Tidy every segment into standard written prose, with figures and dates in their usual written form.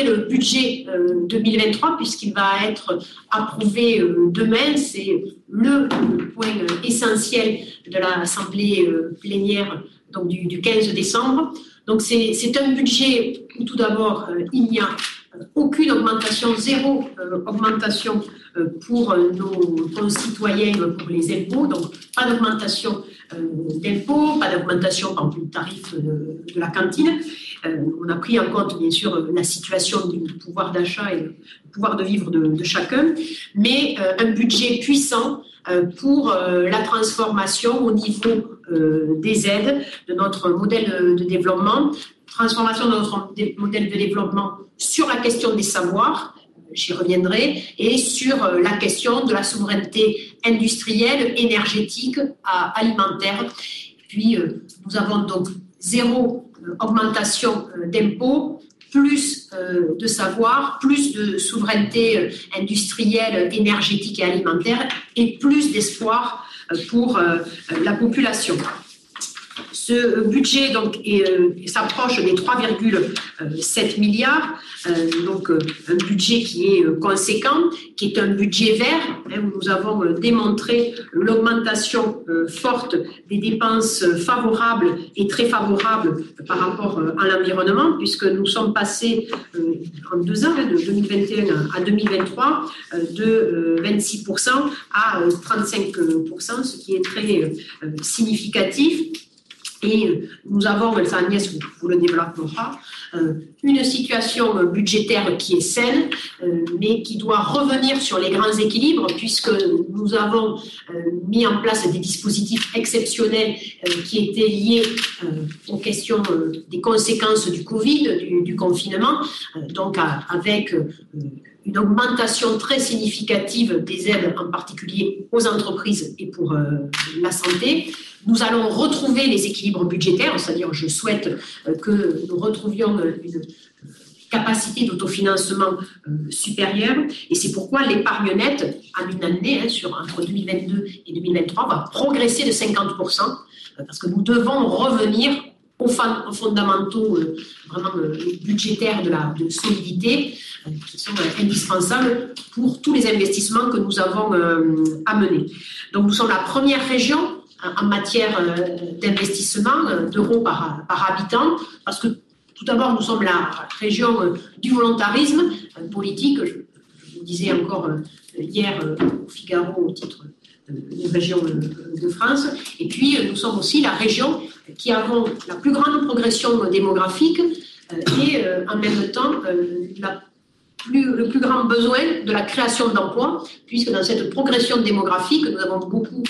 présenter le budget 2023 puisqu'il va être approuvé demain. C'est le point essentiel de l'Assemblée plénière donc du 15 décembre. Donc c'est un budget où tout d'abord il n'y a aucune augmentation, zéro augmentation pour nos concitoyens pour les impôts, donc pas d'augmentation d'impôts, pas d'augmentation par le tarif de la cantine. On a pris en compte bien sûr la situation du pouvoir d'achat et le pouvoir de vivre de chacun, mais un budget puissant pour la transformation au niveau des aides de notre modèle de développement, transformation de notre modèle de développement sur la question des savoirs, j'y reviendrai, et sur la question de la souveraineté industrielle, énergétique, alimentaire. Puis nous avons donc zéro augmentation d'impôts, plus de savoir, plus de souveraineté industrielle, énergétique et alimentaire, et plus d'espoir pour la population. Ce budget donc s'approche des 3,7 milliards, donc un budget qui est conséquent, qui est un budget vert, où nous avons démontré l'augmentation forte des dépenses favorables et très favorables par rapport à l'environnement, puisque nous sommes passés en 2 ans, de 2021 à 2023, de 26% à 35%, ce qui est très significatif. Et nous avons, ça Agnès vous le développera, une situation budgétaire qui est saine, mais qui doit revenir sur les grands équilibres, puisque nous avons mis en place des dispositifs exceptionnels qui étaient liés aux questions des conséquences du Covid, du confinement, donc avec une augmentation très significative des aides, en particulier aux entreprises et pour la santé. Nous allons retrouver les équilibres budgétaires, c'est-à-dire je souhaite que nous retrouvions une capacité d'autofinancement supérieure, et c'est pourquoi l'épargne nette en une année, entre 2022 et 2023, va progresser de 50%, parce que nous devons revenir aux fondamentaux vraiment budgétaires de solidité, qui sont indispensables pour tous les investissements que nous avons à mener. Donc nous sommes la première région en matière d'investissement d'euros par habitant, parce que tout d'abord, nous sommes la région du volontarisme politique. Je vous disais encore hier au Figaro au titre de région de France. Et puis, nous sommes aussi la région qui avons la plus grande progression démographique et en même temps le plus grand besoin de la création d'emplois, puisque dans cette progression démographique, nous avons beaucoup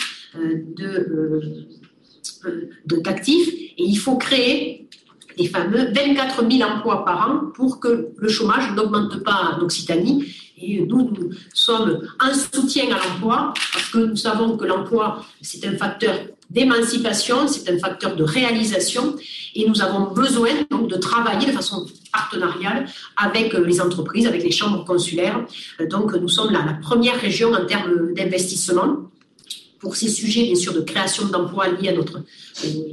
d'actifs et il faut créer les fameux 24 000 emplois par an pour que le chômage n'augmente pas en Occitanie. Et nous sommes en soutien à l'emploi parce que nous savons que l'emploi, c'est un facteur d'émancipation, c'est un facteur de réalisation et nous avons besoin donc de travailler de façon partenariale avec les entreprises, avec les chambres consulaires. Donc nous sommes la première région en termes d'investissement pour ces sujets, bien sûr, de création d'emplois liés à notre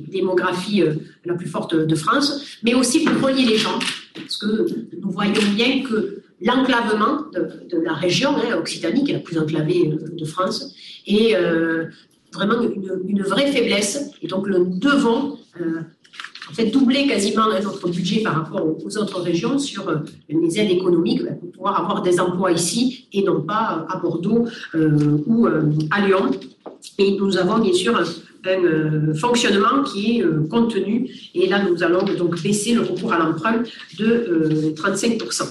démographie la plus forte de France, mais aussi pour relier les gens, parce que nous voyons bien que l'enclavement de la région Occitanie, qui est la plus enclavée de France, est vraiment une vraie faiblesse, et donc nous devons en fait doubler quasiment notre budget par rapport aux autres régions sur les aides économiques pour pouvoir avoir des emplois ici et non pas à Bordeaux ou à Lyon. Et nous avons bien sûr un fonctionnement qui est contenu. Et là, nous allons donc baisser le recours à l'emprunt de 35%.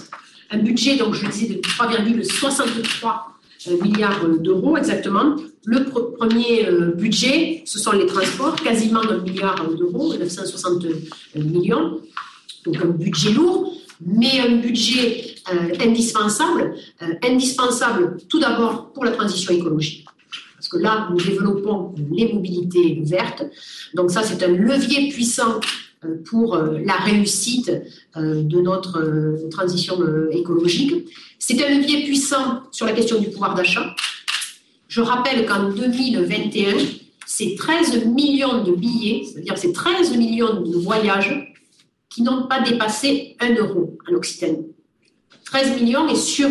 Un budget, donc je disais, de 3,63 milliards d'euros exactement. Le premier budget, ce sont les transports, quasiment 1 milliard d'euros, 960 millions. Donc un budget lourd, mais un budget indispensable. Indispensable tout d'abord pour la transition écologique. Parce que là, nous développons les mobilités vertes. Donc ça, c'est un levier puissant pour la réussite de notre transition écologique. C'est un levier puissant sur la question du pouvoir d'achat. Je rappelle qu'en 2021, c'est 13 millions de billets, c'est-à-dire c'est 13 millions de voyages qui n'ont pas dépassé 1 euro en Occitanie. 13 millions et sur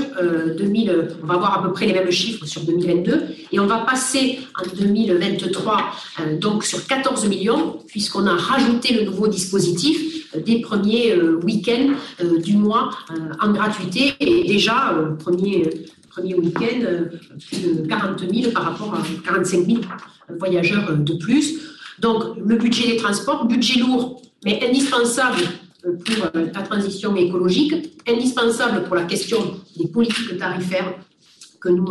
on va avoir à peu près les mêmes chiffres sur 2022 et on va passer en 2023 donc sur 14 millions puisqu'on a rajouté le nouveau dispositif des premiers week-ends du mois en gratuité et déjà premier week-end plus de 40 000 par rapport à 45 000 voyageurs de plus. Donc le budget des transports, budget lourd mais indispensable pour la transition écologique, indispensable pour la question des politiques tarifaires que nous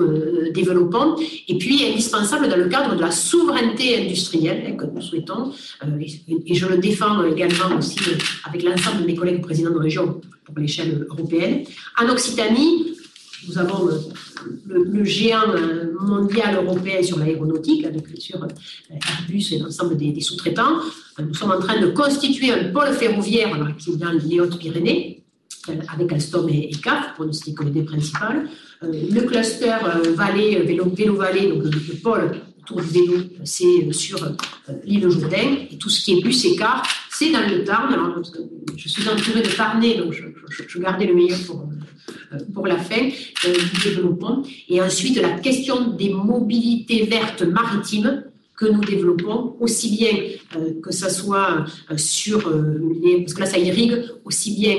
développons, et puis indispensable dans le cadre de la souveraineté industrielle que nous souhaitons, et je le défends également aussi avec l'ensemble de mes collègues présidents de région pour l'échelle européenne. En Occitanie, nous avons le géant mondial européen sur l'aéronautique, avec bien sûr Airbus et l'ensemble des sous-traitants. Nous sommes en train de constituer un pôle ferroviaire qui est dans les Hautes-Pyrénées, avec Alstom et CAF, pour ne citer que les deux principales. Le cluster vélo-vallée, donc le pôle autour du vélo, c'est sur l'île Jourdain. Et tout ce qui est bus et car, c'est dans le Tarn. Alors, je suis entourée de Tarnais, donc je gardais le meilleur pour la fin du développement. Et ensuite, la question des mobilités vertes maritimes que nous développons, aussi bien que ça soit sur parce que là ça irrigue, aussi bien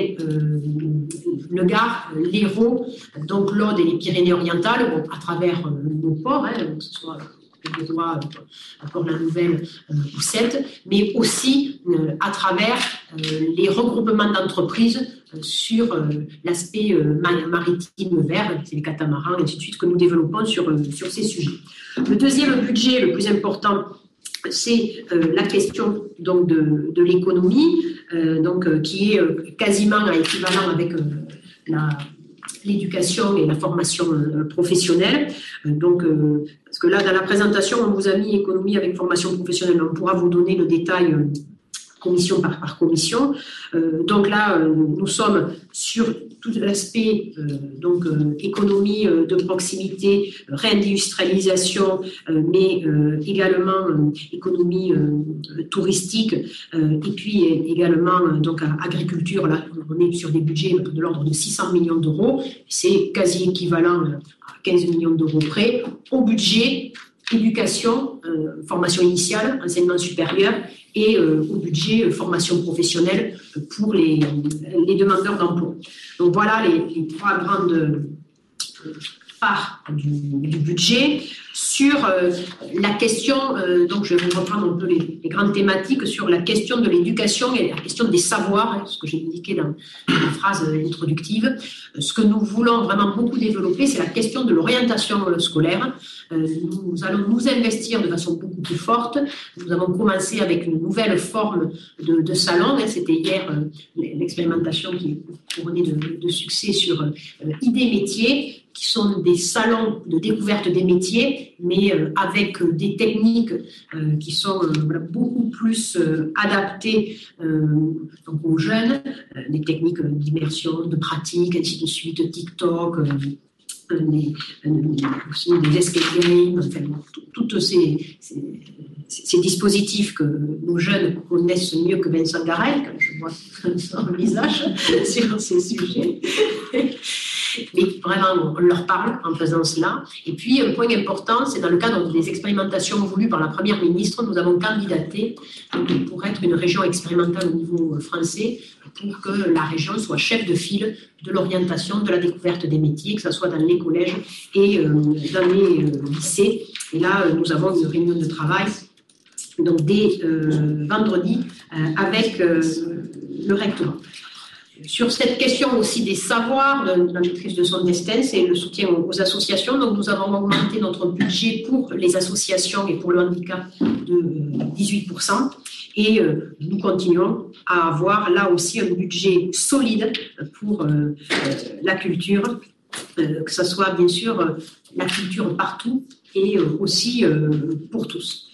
le Gard, l'Hérault, donc l'Aude et les Pyrénées-Orientales, bon, à travers nos ports, que ce soit Bédois, Port-la-Nouvelle ou Sète, mais aussi à travers les regroupements d'entreprises sur l'aspect maritime vert, c'est les catamarans, et ainsi de suite, que nous développons sur ces sujets. Le deuxième budget, le plus important, c'est la question donc, de l'économie, qui est quasiment à équivalent avec l'éducation et la formation professionnelle. Parce que là, dans la présentation, on vous a mis économie avec formation professionnelle. On pourra vous donner le détail commission par commission. Donc là, nous sommes sur tout l'aspect économie de proximité, réindustrialisation, mais également économie touristique, et puis également donc agriculture. Là, on est sur des budgets de l'ordre de 600 millions d'euros. C'est quasi équivalent à 15 millions d'euros près au budget éducation, formation initiale, enseignement supérieur et au budget formation professionnelle pour les demandeurs d'emploi. Donc voilà les trois grandes parts du budget. Sur la question, donc je vais vous reprendre un peu les grandes thématiques sur la question de l'éducation et la question des savoirs, ce que j'ai indiqué dans la phrase introductive. Ce que nous voulons vraiment beaucoup développer, c'est la question de l'orientation scolaire. Nous allons nous investir de façon beaucoup plus forte. Nous avons commencé avec une nouvelle forme de salon. C'était hier l'expérimentation qui est couronnée de succès sur idées métiers, qui sont des salons de découverte des métiers, mais avec des techniques qui sont beaucoup plus adaptées donc aux jeunes, des techniques d'immersion, de pratique, ainsi de suite, TikTok, aussi des escape games, enfin, tous ces dispositifs que nos jeunes connaissent mieux que Vincent Garel, quand je vois son visage sur ces sujets. Mais vraiment, on leur parle en faisant cela. Et puis, un point important, c'est dans le cadre des expérimentations voulues par la Première ministre, nous avons candidaté pour être une région expérimentale au niveau français, pour que la région soit chef de file de l'orientation, de la découverte des métiers, que ce soit dans les collèges et dans les lycées. Et là, nous avons une réunion de travail donc dès vendredi avec le rectorat. Sur cette question aussi des savoirs, de la maîtrise de son destin, c'est le soutien aux associations. Donc, nous avons augmenté notre budget pour les associations et pour le handicap de 18%. Et nous continuons à avoir là aussi un budget solide pour la culture, que ce soit bien sûr la culture partout et aussi pour tous.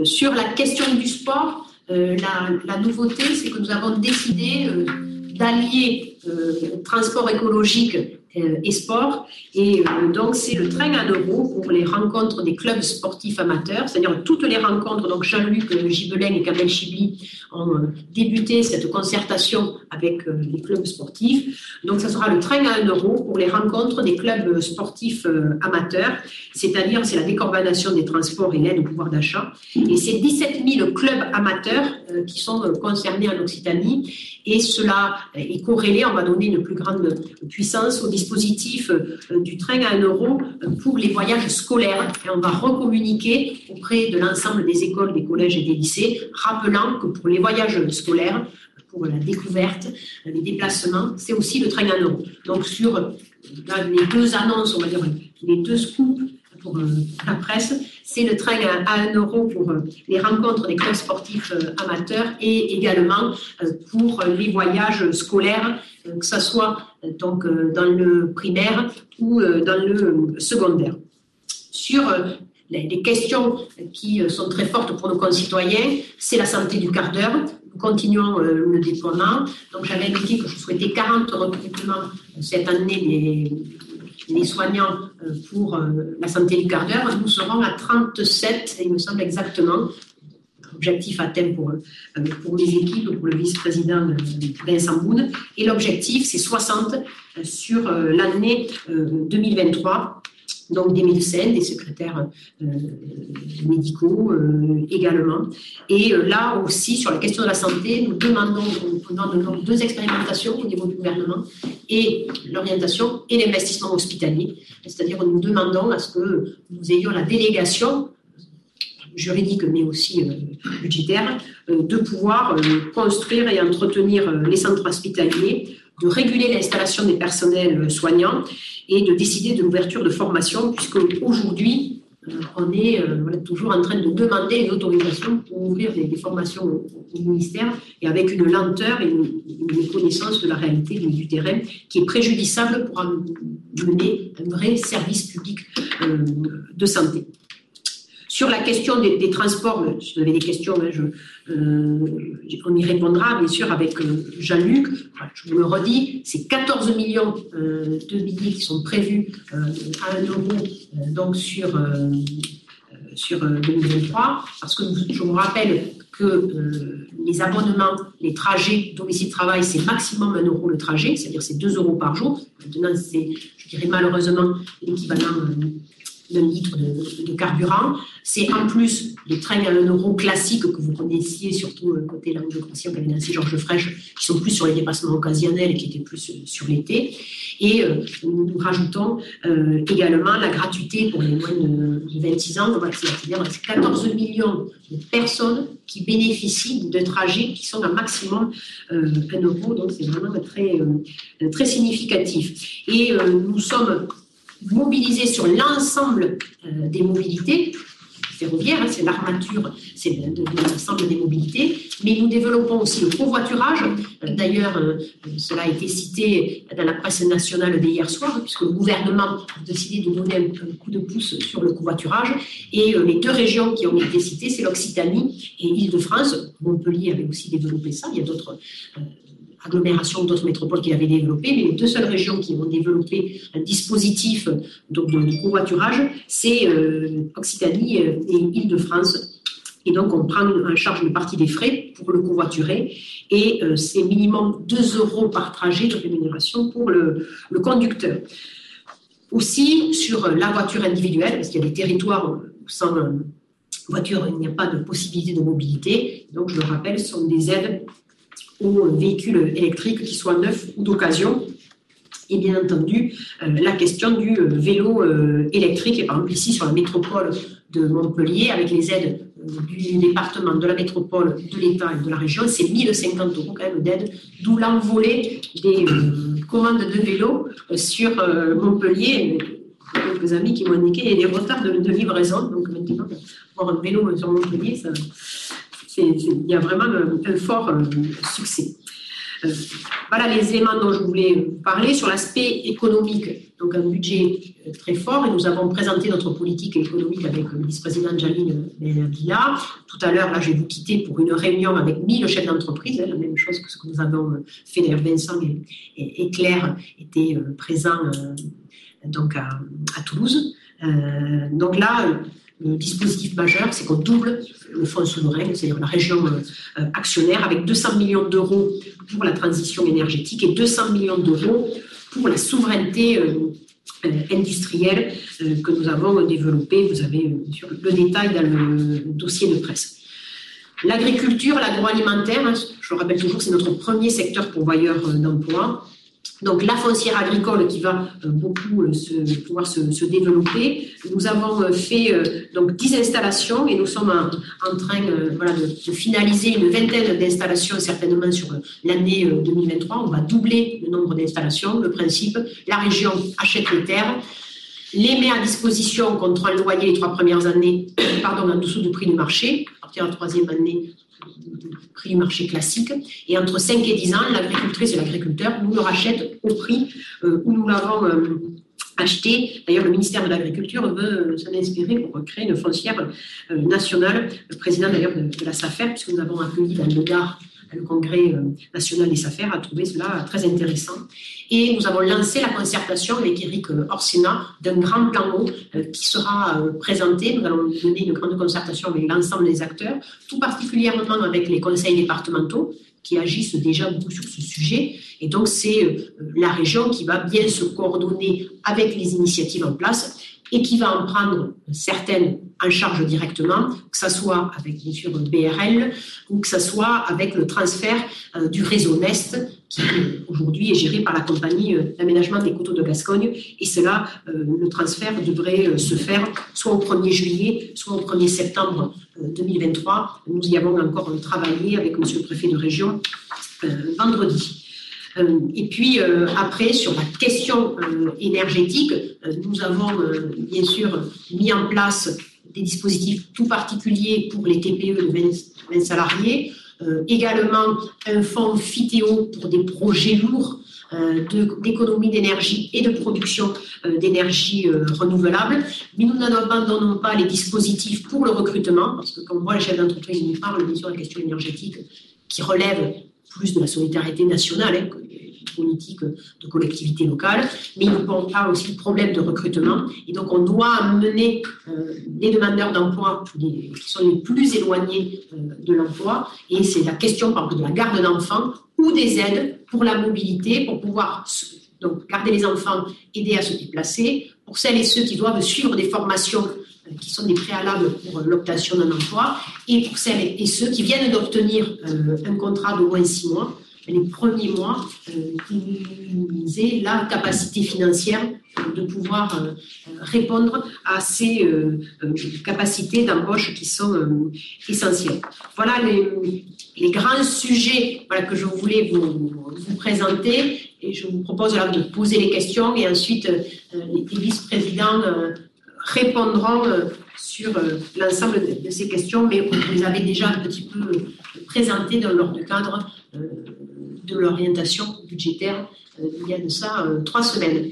Sur la question du sport, la nouveauté, c'est que nous avons décidé d'allier transport écologique et sport. Et donc, c'est le train à 1 euro pour les rencontres des clubs sportifs amateurs, c'est-à-dire toutes les rencontres. Donc, Jean-Luc Gibelin et Kamel Chibli ont débuté cette concertation avec les clubs sportifs. Donc, ça sera le train à 1 euro pour les rencontres des clubs sportifs amateurs, c'est-à-dire c'est la décarbonation des transports et l'aide au pouvoir d'achat. Et c'est 17 000 clubs amateurs qui sont concernés en Occitanie. Et cela est corrélé, on va donner une plus grande puissance au dispositif du train à 1 euro pour les voyages scolaires. Et on va recommuniquer auprès de l'ensemble des écoles, des collèges et des lycées, rappelant que pour les voyages scolaires, pour la découverte, les déplacements, c'est aussi le train à 1 euro. Donc sur les 2 annonces, on va dire les 2 scoops pour la presse, c'est le train à 1 euro pour les rencontres des clubs sportifs amateurs et également pour les voyages scolaires, que ce soit donc, dans le primaire ou dans le secondaire. Sur les questions qui sont très fortes pour nos concitoyens, c'est la santé du quart d'heure. Nous continuons le déploiement. Donc, j'avais indiqué que je souhaitais 40 recrutements cette année des soignants pour la santé du quart d'heure. Nous serons à 37, il me semble exactement, objectif atteint pour mes équipes, pour le vice-président Vincent Boune. Et l'objectif, c'est 60 sur l'année 2023. Donc des médecins, des secrétaires médicaux également. Et là aussi, sur la question de la santé, nous demandons 2 expérimentations au niveau du gouvernement et l'orientation et l'investissement hospitalier. C'est-à-dire que nous demandons à ce que nous ayons la délégation juridique mais aussi budgétaire de pouvoir construire et entretenir les centres hospitaliers, de réguler l'installation des personnels soignants et de décider de l'ouverture de formations, puisque aujourd'hui, on est toujours en train de demander une autorisation pour ouvrir des formations au ministère, et avec une lenteur et une méconnaissance de la réalité du terrain qui est préjudiciable pour mener un vrai service public de santé. Sur la question des transports, si vous avez des questions, on y répondra bien sûr avec Jean-Luc. Je vous le redis, c'est 14 millions de billets qui sont prévus à 1 euro donc sur 2023, parce que je vous rappelle que les abonnements, les trajets domicile-travail, c'est maximum 1 euro le trajet, c'est-à-dire c'est 2 euros par jour. Maintenant, c'est, je dirais malheureusement, l'équivalent d'un litre de carburant. C'est en plus les trains à 1 euro classiques que vous connaissiez, surtout côté Languedoc-Roussillon, qu'avait lancé Georges Frêche, qui sont plus sur les dépassements occasionnels et qui étaient plus sur l'été. Et nous rajoutons également la gratuité pour les moins de 26 ans, c'est-à-dire 14 millions de personnes qui bénéficient de trajets qui sont à maximum 1 euro, donc c'est vraiment très, très significatif. Et nous sommes mobilisés sur l'ensemble des mobilités ferroviaires, c'est l'armature, c'est de l'ensemble des mobilités, mais nous développons aussi le covoiturage. D'ailleurs, cela a été cité dans la presse nationale d'hier soir, puisque le gouvernement a décidé de donner un coup de pouce sur le covoiturage. Et les 2 régions qui ont été citées, c'est l'Occitanie et l'Île-de-France. Montpellier avait aussi développé ça. Il y a d'autres agglomérations, d'autres métropoles qui l'avaient développé, mais les 2 seules régions qui ont développé un dispositif de covoiturage, c'est Occitanie et Île-de-France. Et donc, on prend en charge une partie des frais pour le covoiturer, et c'est minimum 2 euros par trajet de rémunération pour le conducteur. Aussi, sur la voiture individuelle, parce qu'il y a des territoires où sans voiture, il n'y a pas de possibilité de mobilité. Donc, je le rappelle, ce sont des aides aux véhicules électriques, qu'ils soient neufs ou d'occasion. Et bien entendu, la question du vélo électrique, et par exemple ici sur la métropole de Montpellier, avec les aides du département, de la métropole, de l'État et de la région, c'est 1 050 € quand même d'aide, d'où l'envolée des commandes de vélos sur Montpellier. Quelques amis qui m'ont indiqué qu'il y a des retards de livraison, donc maintenant, avoir un vélo sur Montpellier, il y a vraiment un fort succès. Voilà les éléments dont je voulais vous parler. Sur l'aspect économique, donc un budget très fort, et nous avons présenté notre politique économique avec le vice-président Jaline Benabila. Tout à l'heure, là, je vais vous quitter pour une réunion avec 1000 chefs d'entreprise, la même chose que ce que nous avons fait. D'ailleurs, Vincent et Claire étaient présents donc à Toulouse. Donc là, le dispositif majeur, c'est qu'on double le fonds souverain, c'est-à-dire la région actionnaire, avec 200 millions d'euros pour la transition énergétique et 200 millions d'euros pour la souveraineté industrielle que nous avons développée. Vous avez bien sûr le détail dans le dossier de presse. L'agriculture, l'agroalimentaire, je le rappelle toujours, c'est notre premier secteur pourvoyeur d'emplois. Donc la foncière agricole qui va beaucoup pouvoir se développer. Nous avons fait donc 10 installations et nous sommes en train de finaliser une vingtaine d'installations certainement sur l'année 2023. On va doubler le nombre d'installations. Le principe, la région achète les terres, les met à disposition contre un loyer les 3 premières années en dessous du prix du marché. À partir de la 3e année, prix du marché classique, et entre 5 et 10 ans, l'agricultrice et l'agriculteur nous le rachètent au prix où nous l'avons acheté. D'ailleurs, le ministère de l'Agriculture veut s'en inspirer pour créer une foncière nationale. Le président d'ailleurs de la SAFER, puisque nous avons accueilli dans le Gard le congrès national des SAFER, a trouvé cela très intéressant. Et nous avons lancé la concertation avec Éric Orsena d'un grand plan eau qui sera présenté. Nous allons mener une grande concertation avec l'ensemble des acteurs, tout particulièrement avec les conseils départementaux qui agissent déjà beaucoup sur ce sujet. Et donc, c'est la région qui va bien se coordonner avec les initiatives en place et qui va en prendre certaines en charge directement, que ce soit avec, bien sûr, BRL ou que ce soit avec le transfert du réseau Nest, qui aujourd'hui est géré par la compagnie d'aménagement des coteaux de Gascogne. Et cela, le transfert devrait se faire soit au 1er juillet, soit au 1er septembre 2023. Nous y avons encore travaillé avec monsieur le préfet de région vendredi. Et puis après, sur la question énergétique, nous avons bien sûr mis en place des dispositifs tout particuliers pour les TPE de 20 salariés, également un fonds FITEO pour des projets lourds d'économie d'énergie et de production d'énergie renouvelable. Mais nous n'abandonnons pas les dispositifs pour le recrutement, parce que quand on voit les chefs d'entreprise nous parlent bien sûr de la question énergétique qui relève plus de la solidarité nationale que des politiques de collectivités locales, mais il y a aussi le problème de recrutement. Et donc, on doit amener les demandeurs d'emploi qui sont les plus éloignés de l'emploi. Et c'est la question, par exemple, de la garde d'enfants ou des aides pour la mobilité, pour pouvoir donc, garder les enfants, aider à se déplacer. Pour celles et ceux qui doivent suivre des formations qui sont des préalables pour l'obtention d'un emploi, et pour celles et ceux qui viennent d'obtenir un contrat d'au moins 6 mois, les premiers mois, ils aient la capacité financière de pouvoir répondre à ces capacités d'embauche qui sont essentielles. Voilà les grands sujets que je voulais vous présenter, et je vous propose alors de poser les questions, et ensuite les vice-présidents répondront sur l'ensemble de ces questions, mais vous les avez déjà un petit peu présentées dans le cadre de l'orientation budgétaire il y a de ça 3 semaines.